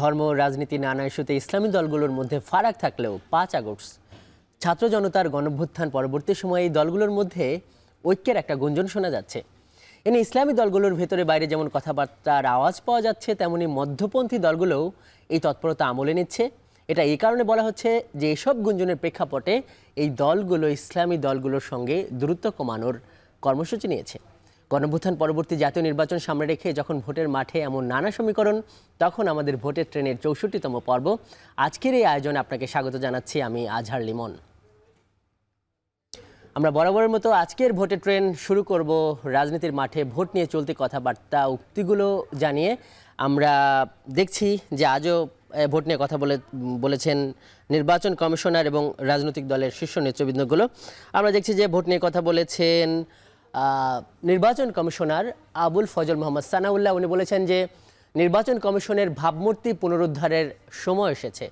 ধর্ম, রাজনীতি, নানা ইস্যুতে ইসলামী দলগুলোর মধ্যে ফারাক থাকলেও ৫ আগস্ট ছাত্র জনতার গণঅভ্যুত্থান পরবর্তী সময়ে এই দলগুলোর মধ্যে ঐক্যের একটা গুঞ্জন শোনা যাচ্ছে। এনে ইসলামী দলগুলোর ভেতরে বাইরে যেমন কথাবার্তার আওয়াজ পাওয়া যাচ্ছে, তেমনি মধ্যপন্থী দলগুলোও এই তৎপরতা আমলে নিচ্ছে। এটা এই কারণে বলা হচ্ছে যে এসব গুঞ্জনের প্রেক্ষাপটে এই দলগুলো ইসলামী দলগুলোর সঙ্গে দূরত্ব কমানোর কর্মসূচি নিয়েছে। গণঅভ্যুত্থান পরবর্তী জাতীয় নির্বাচন সামনে রেখে যখন ভোটের মাঠে এমন নানা সমীকরণ, তখন আমাদের ভোটের ট্রেনের ৬৪তম পর্ব। আজকের এই আয়োজনে আপনাকে স্বাগত জানাচ্ছি আমি আজহার লিমন। আমরা বরাবরের মতো আজকের ভোটের ট্রেন শুরু করব রাজনীতির মাঠে ভোট নিয়ে চলতি কথাবার্তা উক্তিগুলো জানিয়ে। আমরা দেখছি যে আজও ভোট নিয়ে কথা বলেছেন নির্বাচন কমিশনার এবং রাজনৈতিক দলের শীর্ষ নেতৃবৃন্দগুলো। আমরা দেখছি যে ভোট নিয়ে কথা বলেছেন নির্বাচন কমিশনার আবুল ফজল মোহাম্মদ সানাউল্লাহ। উনি বলেছেন যে নির্বাচন কমিশনের ভাবমূর্তি পুনরুদ্ধারের সময় এসেছে।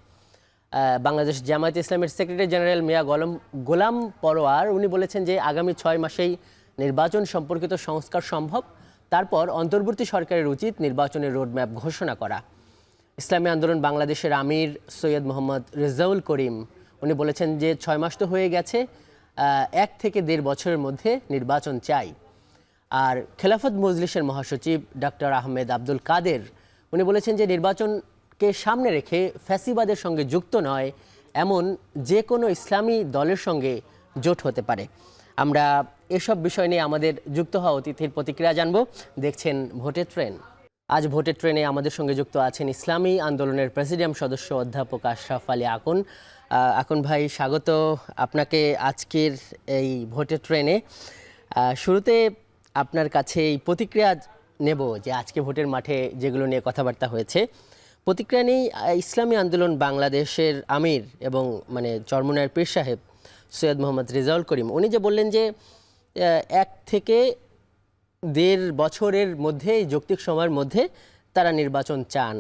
বাংলাদেশ জামায়াতে ইসলামের সেক্রেটারি জেনারেল মিয়া গোলাম পরোয়ার উনি বলেছেন যে আগামী ৬ মাসেই নির্বাচন সম্পর্কিত সংস্কার সম্ভব। তারপর অন্তর্বর্তী সরকারের উচিত নির্বাচনের রোডম্যাপ ঘোষণা করা। ইসলামী আন্দোলন বাংলাদেশের আমির সৈয়দ মোহাম্মদ রেজাউল করিম উনি বলেছেন যে ৬ মাস তো হয়ে গেছে, ১ থেকে ১.৫ বছরের মধ্যে নির্বাচন চাই। আর খেলাফত মজলিসের মহাসচিব ডক্টর আহমেদ আব্দুল কাদের উনি বলেছেন যে নির্বাচনকে সামনে রেখে ফ্যাসিবাদের সঙ্গে যুক্ত নয় এমন যে কোনো ইসলামী দলের সঙ্গে জোট হতে পারে। আমরা এসব বিষয় নিয়ে আমাদের যুক্ত হওয়া অতিথির প্রতিক্রিয়া জানব। দেখছেন ভোটের ট্রেন। আজ ভোটের ট্রেনে আমাদের সঙ্গে যুক্ত আছেন ইসলামী আন্দোলনের প্রেসিডিয়াম সদস্য অধ্যাপক আশরাফ আলী আকন। আকন ভাই, স্বাগত আপনাকে আজকের এই ভোটের ট্রেনে। শুরুতে আপনার কাছে এই প্রতিক্রিয়া নেব যে আজকে ভোটের মাঠে যেগুলো নিয়ে কথাবার্তা হয়েছে, প্রতিক্রিয়া নেই ইসলামী আন্দোলন বাংলাদেশের আমির এবং চরমনায়ের পীর সাহেব সৈয়দ মোহাম্মদ রেজাউল করিম উনি যে বললেন যে ১ থেকে ১.৫ বছরের মধ্যে, যৌক্তিক সময়ের মধ্যে তারা নির্বাচন চান।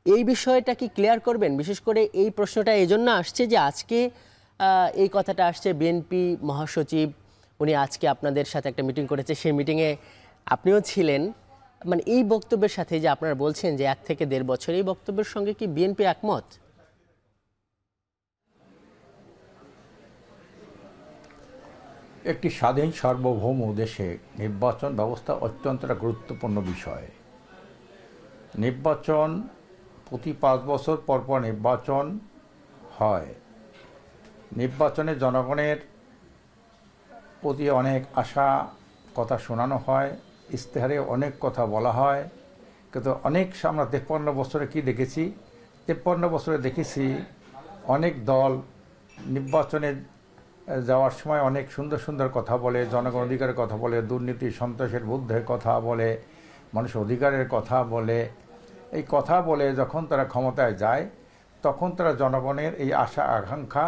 এই বিষয়টা কি ক্লিয়ার করবেন? বিশেষ করে এই প্রশ্নটা এই জন্য আসছে যে আজকে এই কথাটা আসছে বিএনপি মহাসচিব উনি আজকে আপনাদের সাথে একটা মিটিং করেছে, সেই মিটিংয়ে আপনিও ছিলেন। এই বক্তব্যের সাথে যে আপনারা বলছেন যে ১ থেকে ১.৫ বছর, এই বক্তব্যের সঙ্গে কি বিএনপি একমত? একটি স্বাধীন সার্বভৌম দেশে নির্বাচন ব্যবস্থা অত্যন্ত গুরুত্বপূর্ণ বিষয়। নির্বাচন প্রতি ৫ বছর পর পর নির্বাচন হয়। নির্বাচনে জনগণের প্রতি অনেক আশা কথা শোনানো হয়, ইশতেহারে অনেক কথা বলা হয়, কিন্তু অনেক আমরা ৫৩ বছরে কি দেখেছি? ৫৩ বছরে দেখেছি অনেক দল নির্বাচনে যাওয়ার সময় অনেক সুন্দর সুন্দর কথা বলে, জনগণ অধিকারের কথা বলে, দুর্নীতি সন্ত্রাসের বিরুদ্ধে কথা বলে, মানুষের অধিকারের কথা বলে। এই কথা বলে যখন তারা ক্ষমতায় যায় তখন তারা জনগণের এই আশা আকাঙ্ক্ষা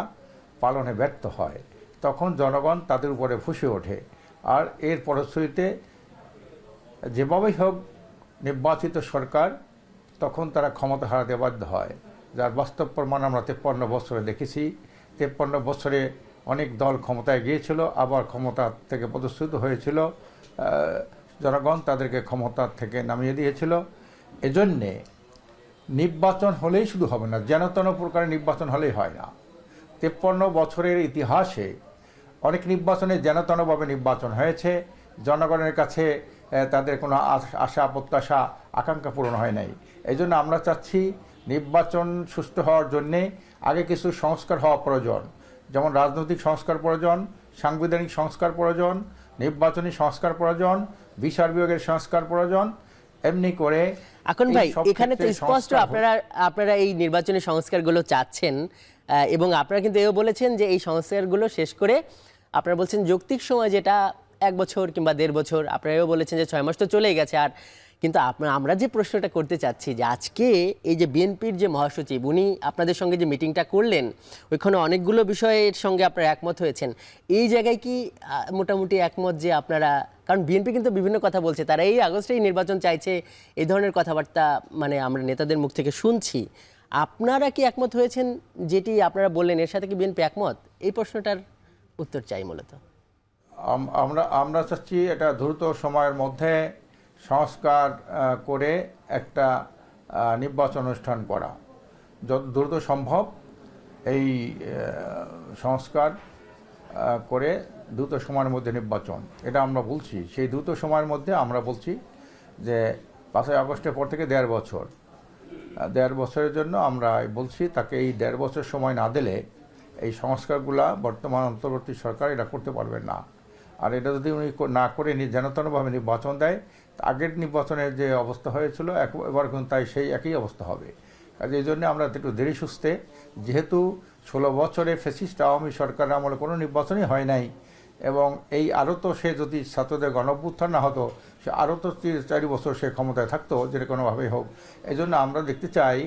পালনে ব্যর্থ হয়। তখন জনগণ তাদের উপরে ফুঁসে ওঠে, আর এর ফলশ্রুতিতে যেভাবেই হোক নির্বাচিত সরকার তখন তারা ক্ষমতা হারাতে বাধ্য হয়, যার বাস্তব প্রমাণ আমরা ৫৩ বছরে দেখেছি। ৫৩ বছরে অনেক দল ক্ষমতায় গিয়েছিল, আবার ক্ষমতা থেকে পদচ্যুত হয়েছিল, জনগণ তাদেরকে ক্ষমতা থেকে নামিয়ে দিয়েছিল। এজন্যে নির্বাচন হলেই শুধু হবে না, যেন তেন প্রকারের নির্বাচন হলেই হয় না। ৫৩ বছরের ইতিহাসে অনেক নির্বাচনে যেন তেনভাবে নির্বাচন হয়েছে, জনগণের কাছে তাদের কোনো আশা প্রত্যাশা আকাঙ্ক্ষা পূরণ হয় নাই। এই জন্য আমরা চাচ্ছি নির্বাচন সুষ্ঠু হওয়ার জন্যে আগে কিছু সংস্কার হওয়া প্রয়োজন, যেমন রাজনৈতিক সংস্কার প্রয়োজন, সাংবিধানিক সংস্কার প্রয়োজন, নির্বাচনী সংস্কার প্রয়োজন, বিচার বিভাগের সংস্কার প্রয়োজন। এমনি করে এখন ভাই এখানে তো স্পষ্ট আপনারা এই নির্বাচনী সংস্কারগুলো চাচ্ছেন, এবং আপনারা কিন্তু এও বলেছেন যে এই সংস্কারগুলো শেষ করে আপনারা বলছেন যৌক্তিক সময় যেটা ১ বছর কিংবা ১.৫ বছর, আপনারা এও বলেছেন যে ৬ মাস তো চলেই গেছে। আর কিন্তু আমরা যে প্রশ্নটা করতে চাচ্ছি যে আজকে এই যে বিএনপির যে মহাসচিব উনি আপনাদের সঙ্গে যে মিটিংটা করলেন, ওইখানে অনেকগুলো বিষয়ের সঙ্গে আপনারা একমত হয়েছেন। এই জায়গায় কি মোটামুটি একমত যে আপনারা, কারণ বিএনপি কিন্তু বিভিন্ন কথা বলছে, তারা এই আগস্টেই নির্বাচন চাইছে, এই ধরনের কথাবার্তা আমরা নেতাদের মুখ থেকে শুনছি। আপনারা কি একমত হয়েছেন যেটি আপনারা বললেন, এর সাথে কি বিএনপি একমত? এই প্রশ্নটার উত্তর চাই মূলত। আমরা চাচ্ছি এটা দ্রুত সময়ের মধ্যে সংস্কার করে একটা নির্বাচন অনুষ্ঠান করা, যত দ্রুত সম্ভব এই সংস্কার করে দ্রুত সময়ের মধ্যে নির্বাচন, এটা আমরা বলছি। সেই দ্রুত সময়ের মধ্যে আমরা বলছি যে 5ই আগস্টের পর থেকে 1.5 বছর, 1.5 বছরের জন্য আমরা বলছি তাকে এই 1.5 বছর সময় না দিলে এই সংস্কারগুলা বর্তমান অন্তর্বর্তী সরকার এটা করতে পারবেন না। আর এটা যদি উনি না করে যেনতনভাবে নির্বাচন দেয়, আগের নির্বাচনের যে অবস্থা হয়েছিল এবার কিন্তু তাই সেই একই অবস্থা হবে। কাজে এই জন্য আমরা একটু দেরি সুস্থে, যেহেতু 16 বছরে ফ্যাসিস্ট আওয়ামী সরকারের আমলে কোনো নির্বাচনই হয় নাই, এবং এই আরও তো সে যদি ছাত্রদের গণঅভ্যুত্থান না হতো, সে আরও তো 4 বছর সে ক্ষমতায় থাকতো, যেটা কোনোভাবেই হোক। এই জন্য আমরা দেখতে চাই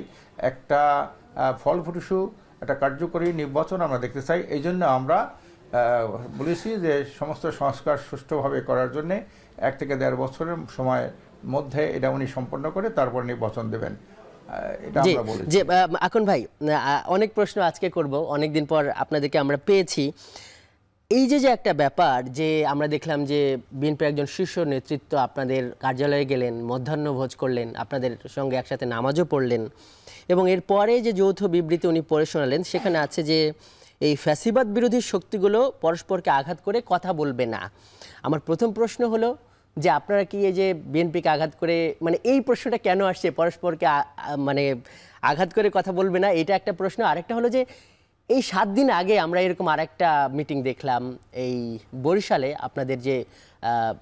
একটা ফলপ্রসূ একটা কার্যকরী নির্বাচন আমরা দেখতে চাই। এই জন্য আমরা বলেছি যে সমস্ত সংস্কার সুষ্ঠুভাবে করার জন্যে 1 থেকে 1.5 বছরের সময়ের মধ্যে এটা উনি সম্পন্ন করে তারপর নির্বাচন দেবেন, এটা আমরা বলেছি। যে আকন ভাই, অনেক প্রশ্ন আজকে করব, অনেকদিন পর আপনাদেরকে আমরা পেয়েছি। এই যে একটা ব্যাপার যে আমরা দেখলাম যে বিএনপির একজন শীর্ষ নেতৃত্ব আপনাদের কার্যালয়ে গেলেন, মধ্যাহ্নভোজ করলেন, আপনাদের সঙ্গে একসাথে নামাজও পড়লেন, এবং এরপরে যে যৌথ বিবৃতি উনি পড়ে শোনালেন, সেখানে আছে যে এই ফ্যাসিবাদ বিরোধী শক্তিগুলো পরস্পরকে আঘাত করে কথা বলবে না। আমার প্রথম প্রশ্ন হলো যে আপনারা কি এই যে বিএনপিকে আঘাত করে, মানে এই প্রশ্নটা কেন আসছে পরস্পরকে মানে আঘাত করে কথা বলবে না, এটা একটা প্রশ্ন। আরেকটা হলো যে এই 7 দিন আগে আমরা এরকম আরেকটা মিটিং দেখলাম এই বরিশালে, আপনাদের যে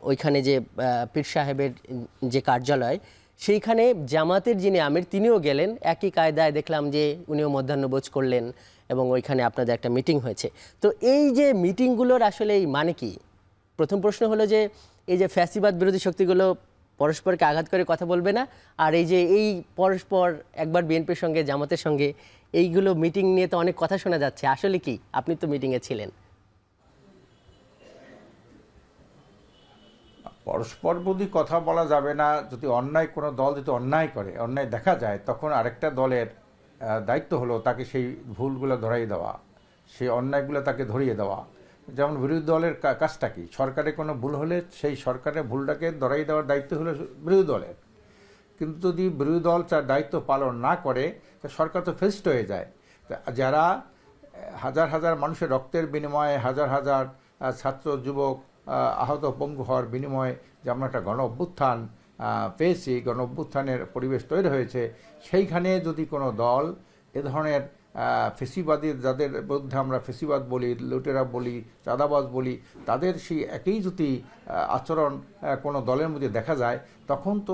ওইখানে যে পীর সাহেবের যে কার্যালয়, সেইখানে জামাতের যিনি আমির তিনিও গেলেন, একই কায়দায় দেখলাম যে উনিও মধ্যাহ্নভোজ করলেন এবং ওইখানে আপনাদের একটা মিটিং হয়েছে। তো এই যে মিটিংগুলোর আসলে এই মানে কি? প্রথম প্রশ্ন হলো যে এই যে ফ্যাসিবাদ বিরোধী শক্তিগুলো পরস্পরকে আঘাত করে কথা বলবে না, আর এই যে এই পরস্পর একবার বিএনপির সঙ্গে জামাতের সঙ্গে এইগুলো মিটিং নিয়ে তো অনেক কথা শোনা যাচ্ছে, আসলে কি? আপনি তো মিটিংয়ে ছিলেন। পরস্পর বিরোধী কথা বলা যাবে না। যদি অন্যায় কোনো দল যদি অন্যায় করে, অন্যায় দেখা যায়, তখন আরেকটা দলের দায়িত্ব হলো তাকে সেই ভুলগুলো ধরাই দেওয়া, সেই অন্যায়গুলো তাকে ধরিয়ে দেওয়া। যেমন বিরোধী দলের কাজটা কি, সরকারের কোনো ভুল হলে সেই সরকারের ভুলটাকে ধরাই দেওয়ার দায়িত্ব হলো বিরোধী দলের। কিন্তু যদি বিরোধী দল তার দায়িত্ব পালন না করে, তো সরকার তো ফেসড হয়ে যায়। যারা হাজার হাজার মানুষের রক্তের বিনিময়ে, হাজার হাজার ছাত্র যুবক আহত পঙ্গু হওয়ার বিনিময়ে যে আমরা একটা গণ অভ্যুত্থান পেয়েছি, গণ অভ্যুত্থানের পরিবেশ তৈরি হয়েছে, সেইখানে যদি কোনো দল এ ধরনের ফেসিবাদী, যাদের বিরুদ্ধে আমরা ফেসিবাদ বলি, লুটেরা বলি, চাঁদাবাজ বলি, তাদের সেই একই যদি আচরণ কোনো দলের মধ্যে দেখা যায়, তখন তো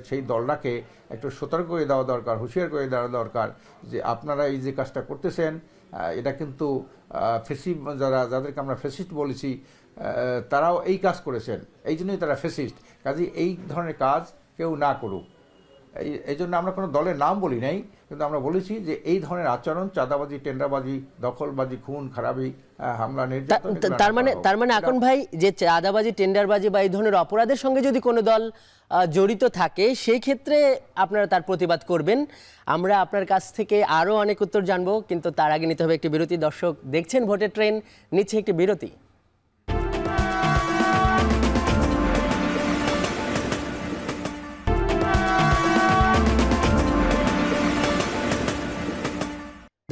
সেই দলটাকে একটু সতর্ক করে দেওয়া দরকার, হুঁশিয়ার করে দেওয়া দরকার যে আপনারা এই যে কাজটা করতেছেন, এটা কিন্তু যাদেরকে আমরা ফেসিস্ট বলেছি, তারাও এই কাজ করেছেন, এই জন্যই তারা ফেসিস্ট। কাজেই এই ধরনের কাজ কেউ না করুক। এই জন্য আমরা কোনো দলের নাম বলি নাই, কিন্তু আমরা বলেছি যে এই ধরনের আচরণ, চাঁদাবাজি, টেন্ডারবাজি, দখলবাজি, খুন খারাপি, হামলা, নির্যাতন, তার মানে আকন ভাই, যে চাঁদাবাজি, টেন্ডারবাজি বা এই ধরনের অপরাধের সঙ্গে যদি কোনো দল জড়িত থাকে, সেই ক্ষেত্রে আপনারা তার প্রতিবাদ করবেন। আমরা আপনার কাছ থেকে আরও অনেক উত্তর জানবো, কিন্তু তার আগে নিতে হবে একটি বিরতি। দর্শক দেখছেন ভোটের ট্রেন, নিচ্ছে একটি বিরতি।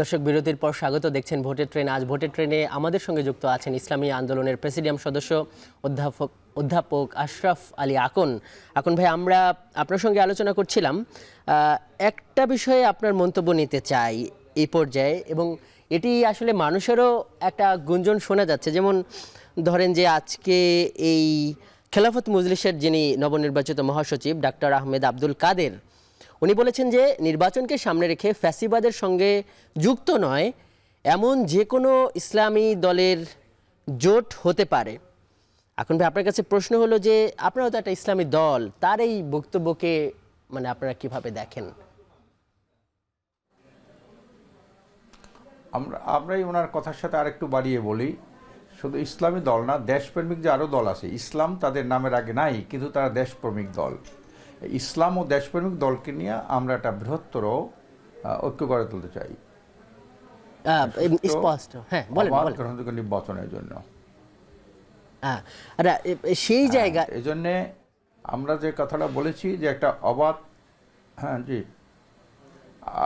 দর্শক বিরতির পর স্বাগত, দেখছেন ভোটের ট্রেন। আজ ভোটের ট্রেনে আমাদের সঙ্গে যুক্ত আছেন ইসলামী আন্দোলনের প্রেসিডিয়াম সদস্য অধ্যাপক আশরাফ আলী আকন। আকন ভাই, আমরা আপনার সঙ্গে আলোচনা করছিলাম, একটা বিষয়ে আপনার মন্তব্য নিতে চাই এই পর্যায়ে, এবং এটি আসলে মানুষেরও একটা গুঞ্জন শোনা যাচ্ছে। যেমন ধরেন যে আজকে এই খেলাফত মজলিসের যিনি নবনির্বাচিত মহাসচিব ডাক্তার আহমেদ আব্দুল কাদের, উনি বলেছেন যে নির্বাচনকে সামনে রেখে ফ্যাসিবাদের সঙ্গে যুক্ত নয় এমন যে কোনো ইসলামী দলের জোট হতে পারে। এখন ভাই, আপনার কাছে প্রশ্ন হলো যে আপনারাও তো একটা ইসলামী দল, তার এই বক্তব্যকে মানে আপনারা কিভাবে দেখেন? আমরাই ওনার কথার সাথে আরেকটু বাড়িয়ে বলি, শুধু ইসলামী দল না, দেশপ্রেমিক যে আরও দল আছে, ইসলাম তাদের নামের আগে নাই, কিন্তু তারা দেশপ্রেমিক দল। ইসলাম ও দেশপ্রেমিক দলকে নিয়ে আমরা একটা বৃহত্তর ঐক্য গড়ে তুলতে চাই, স্পষ্ট। হ্যাঁ, বলেন। গ্রহণযোগ্য নির্বাচনের জন্য সেই জায়গা, এই জন্যে আমরা যে কথাটা বলেছি যে একটা অবাধ হ্যাঁ, জি।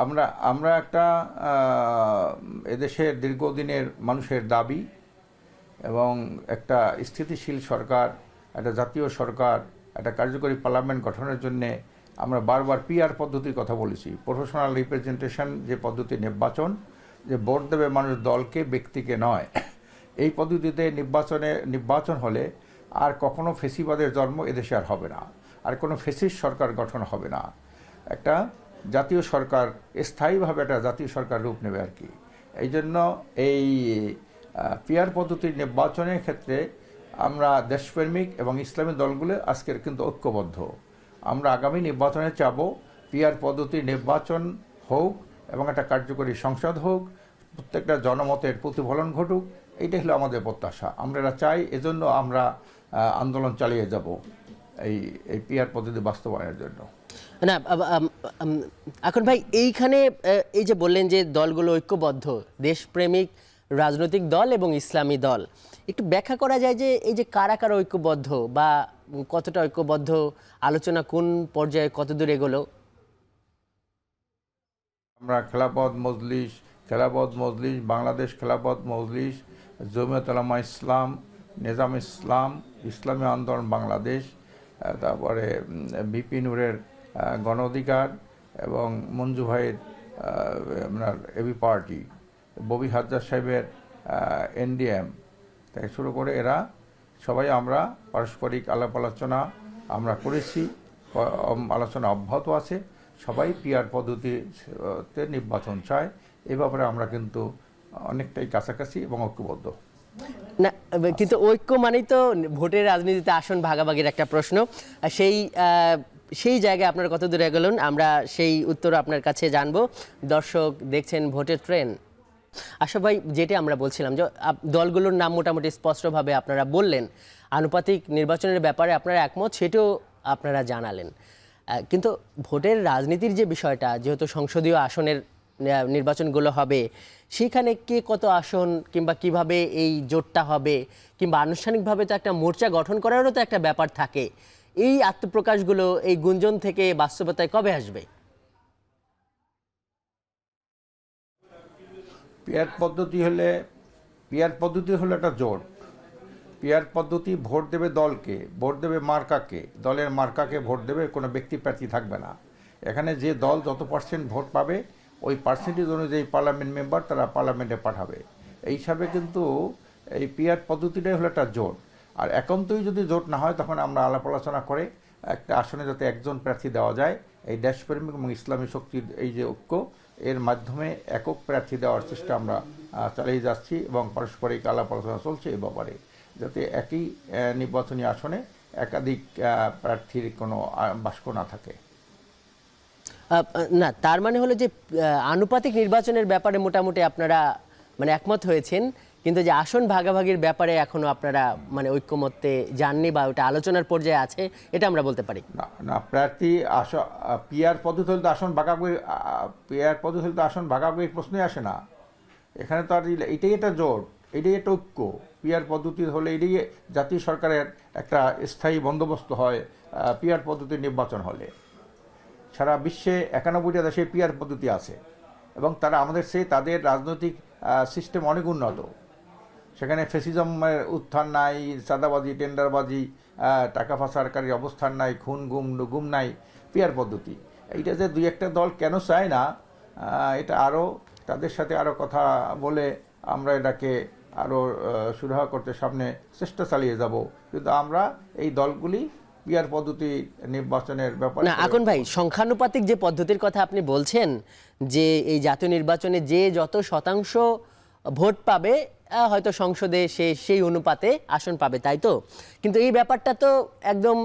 আমরা আমরা একটা এদেশের দীর্ঘদিনের মানুষের দাবি এবং একটা স্থিতিশীল সরকার, একটা জাতীয় সরকার, একটা কার্যকরী পার্লামেন্ট গঠনের জন্য আমরা বারবার পিআর পদ্ধতির কথা বলেছি। প্রফেশনাল রিপ্রেজেন্টেশন যে পদ্ধতি, নির্বাচন, যে ভোট দেবে মানুষ দলকে, ব্যক্তিকে নয়। এই পদ্ধতিতে নির্বাচন হলে আর কখনো ফেসিবাদের জন্ম এদেশে আর হবে না, আর কোনো ফেসিস্ট সরকার গঠন হবে না। একটা জাতীয় সরকার, স্থায়ীভাবে একটা জাতীয় সরকার রূপ নেবে আর কি। এই জন্য এই পিআর পদ্ধতির নির্বাচনের ক্ষেত্রে আমরা দেশপ্রেমিক এবং ইসলামী দলগুলো আজকের কিন্তু ঐক্যবদ্ধ। আমরা আগামী নির্বাচনে চাবো পিআর পদ্ধতির নির্বাচন হোক এবং একটা কার্যকরী সংসদ হোক, প্রত্যেকটা জনমতের প্রতিফলন ঘটুক। এইটাই হলো আমাদের প্রত্যাশা, আমরা এটা চাই। এজন্য আমরা আন্দোলন চালিয়ে যাব এই পিআর পদ্ধতি বাস্তবায়নের জন্য। না এখন ভাই এইখানে এই যে বললেন যে দলগুলো ঐক্যবদ্ধ, দেশপ্রেমিক রাজনৈতিক দল এবং ইসলামী দল, একটু ব্যাখ্যা করা যায় যে এই যে কারা কারা ঐক্যবদ্ধ বা কতটা ঐক্যবদ্ধ, আলোচনা কোন পর্যায়ে কতদূর এগোলো? আমরা খেলাফত মজলিস, বাংলাদেশ খেলাফত মজলিস, জমিয়ত উলামা ইসলাম, নিজাম ইসলাম, ইসলামী আন্দোলন বাংলাদেশ, তারপরে বিপি নূরের গণ অধিকার এবং মঞ্জু ভাইয়ের আপনার এবি পার্টি, ববি হাজ্জার সাহেবের এনডিএম থেকে শুরু করে এরা সবাই আমরা পারস্পরিক আলাপ আলোচনা আমরা করেছি, আলোচনা অব্যাহত আছে। সবাই পিআর পদ্ধতিতে নির্বাচন চায়। এ ব্যাপারে আমরা কিন্তু অনেকটাই কাছাকাছি এবং ঐক্যবদ্ধ। না কিন্তু ঐক্য মানেই তো ভোটের রাজনীতিতে আসন ভাগাভাগির একটা প্রশ্ন। সেই জায়গায় আপনারা কত দূরে গেলেন, আমরা সেই উত্তর আপনার কাছে জানবো। দর্শক দেখছেন ভোটের ট্রেন। আশা ভাই, যেটা আমরা বলছিলাম যে দলগুলোর নাম মোটামুটি স্পষ্টভাবে আপনারা বললেন, আনুপাতিক নির্বাচনের ব্যাপারে আপনারা একমত, সেটাও আপনারা জানালেন। কিন্তু ভোটের রাজনীতির যে বিষয়টা, যেহেতু সংসদীয় আসনের নির্বাচনগুলো হবে, সেখানে কে কত আসন কিংবা কিভাবে এই জোটটা হবে, কিংবা আনুষ্ঠানিকভাবে তো একটা মোর্চা গঠন করারও তো একটা ব্যাপার থাকে। এই আত্মপ্রকাশগুলো এই গুঞ্জন থেকে বাস্তবতায় কবে আসবে? পিআর পদ্ধতি হলো একটা জোট। পিআর পদ্ধতি ভোট দেবে দলকে, ভোট দেবে মার্কাকে, দলের মার্কাকে ভোট দেবে, কোনো ব্যক্তি প্রার্থী থাকবে না। এখানে যে দল যত পার্সেন্ট ভোট পাবে ওই পার্সেন্টেজ অনুযায়ী পার্লামেন্ট মেম্বার তারা পার্লামেন্টে পাঠাবে। এই হিসাবে কিন্তু এই পিআর পদ্ধতিটাই হলো একটা জোট। আর একান্তই যদি জোট না হয় তখন আমরা আলাপ আলোচনা করে একটা আসনে যাতে একজন প্রার্থী দেওয়া যায়, এই দেশপ্রেমিক এবং ইসলামী শক্তির এই যে ঐক্য, এর মাধ্যমে একক প্রার্থী দেওয়ার চেষ্টা আমরা চালিয়ে যাচ্ছি এবং পারস্পরিক আলাপ আলোচনা চলছে এ ব্যাপারে, যাতে একই নির্বাচনী আসনে একাধিক প্রার্থীর কোনো বাক্স না থাকে। না, তার মানে হলো যে আনুপাতিক নির্বাচনের ব্যাপারে মোটামুটি আপনারা মানে একমত হয়েছেন, কিন্তু যে আসন ভাগাভাগির ব্যাপারে এখনো আপনারা মানে ঐক্যমত্যে যাননি বা ওটা আলোচনার পর্যায়ে আছে, এটা আমরা বলতে পারি না। প্রার্থী পিআর পদ্ধতি হলে তো আসন ভাগাভাগির প্রশ্নই আসে না। এখানে তো আর এটাই একটা জোট, এটাই একটা ঐক্য। পিআর পদ্ধতি হলে এটাই জাতীয় সরকারের একটা স্থায়ী বন্দোবস্ত হয়। পিআর পদ্ধতির নির্বাচন হলে সারা বিশ্বে 91টা দেশে পিআর পদ্ধতি আছে এবং তারা আমাদের তাদের রাজনৈতিক সিস্টেম অনেক উন্নত। সেখানে ফেসিজমের উত্থান নাই, চাঁদাবাজি, টেন্ডারবাজি, টাকা পাচারকারীর অবস্থান নাই, খুন গুম নাই। পিআর পদ্ধতি এইটা যে দুই একটা দল কেন চায় না, এটা আরও তাদের সাথে আরও কথা বলে আমরা এটাকে আরও সুরাহা করতে সামনে চেষ্টা চালিয়ে যাব। কিন্তু আমরা এই দলগুলি পিআর পদ্ধতি নির্বাচনের ব্যাপারে না। এখন ভাই, সংখ্যানুপাতিক যে পদ্ধতির কথা আপনি বলছেন, যে এই জাতীয় নির্বাচনে যে যত শতাংশ ভোট পাবে হয়তো সংসদে সেই অনুপাতে আসন পাবে, তাই তো? কিন্তু এই ব্যাপারটা তো একদম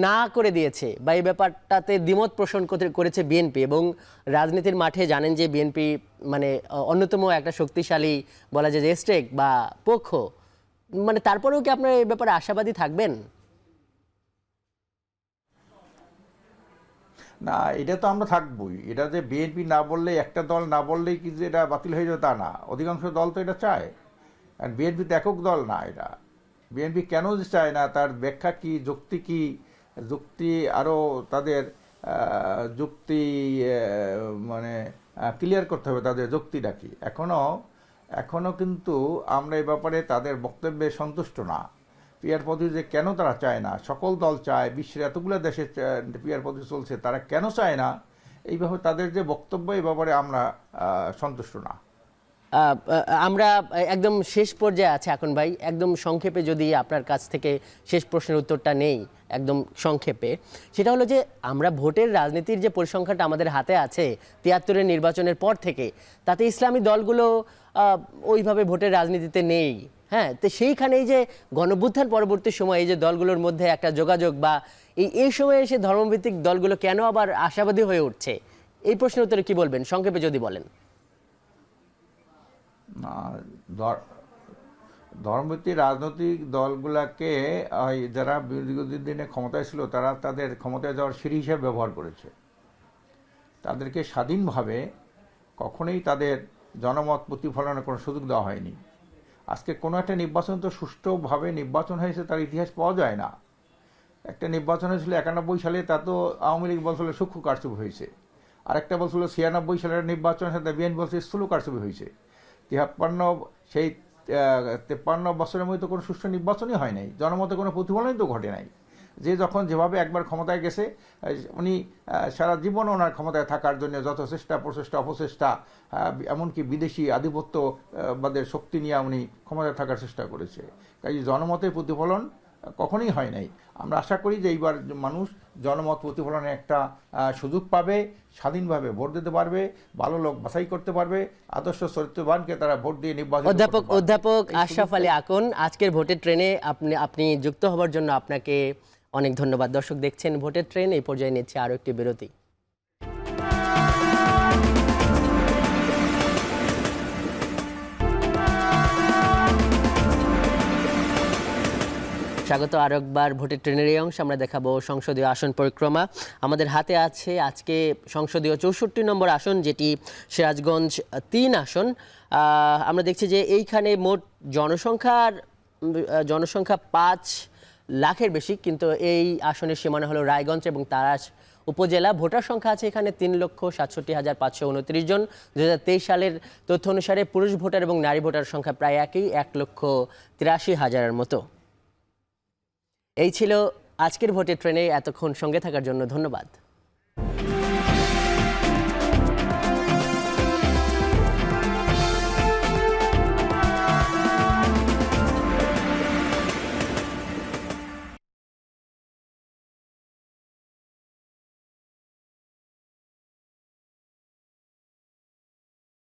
না করে দিয়েছে, বা এই ব্যাপারটাতে দ্বিমত পোষণ করেছে বিএনপি। এবং রাজনীতির মাঠে জানেন যে বিএনপি মানে অন্যতম একটা শক্তিশালী বলা যায় যে স্টেক বা পক্ষ। মানে তারপরেও কি আপনারা এই ব্যাপারে আশাবাদী থাকবেন? না, এটা তো আমরা থাকবই। এটা যে বিএনপি না বললে, একটা দল না বললেই কি যে এটা বাতিল হয়ে যাবে তা না। অধিকাংশ দল তো এটা চায়। আর বিএনপি তো একক দল না। এটা বিএনপি কেন যে চায় না, তার ব্যাখ্যা কি, যুক্তি কি? যুক্তি আরও তাদের যুক্তি মানে ক্লিয়ার করতে হবে তাদের যুক্তিটা কি। এখনও কিন্তু আমরা এই ব্যাপারে তাদের বক্তব্যে সন্তুষ্ট না। পিয়ার পদ্ধতি যে কেন তারা চায় না, সকল দল চায়, বিশ্বের এতগুলো দেশে পিয়ার পদ্ধতি চলছে, তারা কেন চায় না, এইভাবে তাদের যে বক্তব্য এই ব্যাপারে আমরা সন্তুষ্ট না। আমরা একদম শেষ পর্যায়ে আছে এখন ভাই, একদম সংক্ষেপে যদি আপনার কাছ থেকে শেষ প্রশ্নের উত্তরটা নেই একদম সংক্ষেপে, সেটা হলো যে আমরা ভোটের রাজনীতির যে পরিসংখ্যানটা আমাদের হাতে আছে ৭৩-এর নির্বাচনের পর থেকে, তাতে ইসলামী দলগুলো ওইভাবে ভোটের রাজনীতিতে নেই। হ্যাঁ, তো সেইখানেই যে গণঅভ্যুত্থান পরবর্তী সময়ে এই যে দলগুলোর মধ্যে একটা যোগাযোগ বা এই সময়ে এসে ধর্মভিত্তিক দলগুলো কেন আবার আশাবাদী হয়ে উঠছে, এই প্রশ্নের উত্তরে কি বলবেন সংক্ষেপে যদি বলেন? ধর্মভিত্তিক রাজনৈতিক দলগুলোকে যারা বিগত দিনে ক্ষমতায় ছিল তারা তাদের ক্ষমতায় যাওয়ার সিঁড়ি হিসেবে ব্যবহার করেছে। তাদেরকে স্বাধীনভাবে কখনোই তাদের জনমত প্রতিফলনের কোনো সুযোগ দেওয়া হয়নি। আজকে কোনো একটা নির্বাচন তো সুষ্ঠুভাবে নির্বাচন হয়েছে তার ইতিহাস পাওয়া যায় না। একটা নির্বাচন হয়েছিল ৯১ সালে, তা তো আওয়ামী লীগ বলছিল সূক্ষ্ম কারচুপি হয়েছে। আরেকটা বলছিল ৯৬ সালের নির্বাচনের সাথে বিএনপি বলছে স্থূল কারচুপি হয়েছে। ৫৩ বছরের মধ্যে তো কোনো সুষ্ঠু নির্বাচনই হয় নাই, জনমতে কোনো প্রতিফলনই তো ঘটে নাই। যে যখন যেভাবে একবার ক্ষমতায় গেছে, উনি সারা জীবন ওনার ক্ষমতায় থাকার জন্য যত চেষ্টা প্রচেষ্টা অপচেষ্টা, এমনকি বিদেশি আধিপত্যবাদের শক্তি নিয়ে উনি ক্ষমতায় থাকার চেষ্টা করেছে। কাজে জনমতের প্রতিফলন কখনোই হয় নাই। আমরা আশা করি যে এইবার মানুষ জনমত প্রতিফলনের একটা সুযোগ পাবে, স্বাধীনভাবে ভোট দিতে পারবে, ভালো লোক বাছাই করতে পারবে, আদর্শ চরিত্রবানকে তারা ভোট দিয়ে নির্বাচন। অধ্যাপক আশরাফ আলী আকন, আজকের ভোটের ট্রেনে আপনি যুক্ত হওয়ার জন্য আপনাকে অনেক ধন্যবাদ। দর্শক দেখছেন ভোটের ট্রেন, এই পর্যায়ে নিচ্ছে আরও একটি বিরতি। স্বাগত আরও একবার ভোটের ট্রেনের এই অংশ। আমরা দেখাবো সংসদীয় আসন পরিক্রমা। আমাদের হাতে আছে আজকে সংসদীয় ৬৪ নম্বর আসন, যেটি সিরাজগঞ্জ ৩ আসন। আমরা দেখছি যে এইখানে মোট জনসংখ্যা ৫ লাখের বেশি, কিন্তু এই আসনের সীমানা হলো রায়গঞ্জ এবং তারাস উপজেলা। ভোটার সংখ্যা আছে এখানে ৩,৬৭,৫২৯ জন। ২০২৩ সালের তথ্য অনুসারে পুরুষ ভোটার এবং নারী ভোটার সংখ্যা প্রায় একই, ১,৮৩,০০০-এর মতো। এই ছিল আজকের ভোটের ট্রেনে। এতক্ষণ সঙ্গে থাকার জন্য ধন্যবাদ।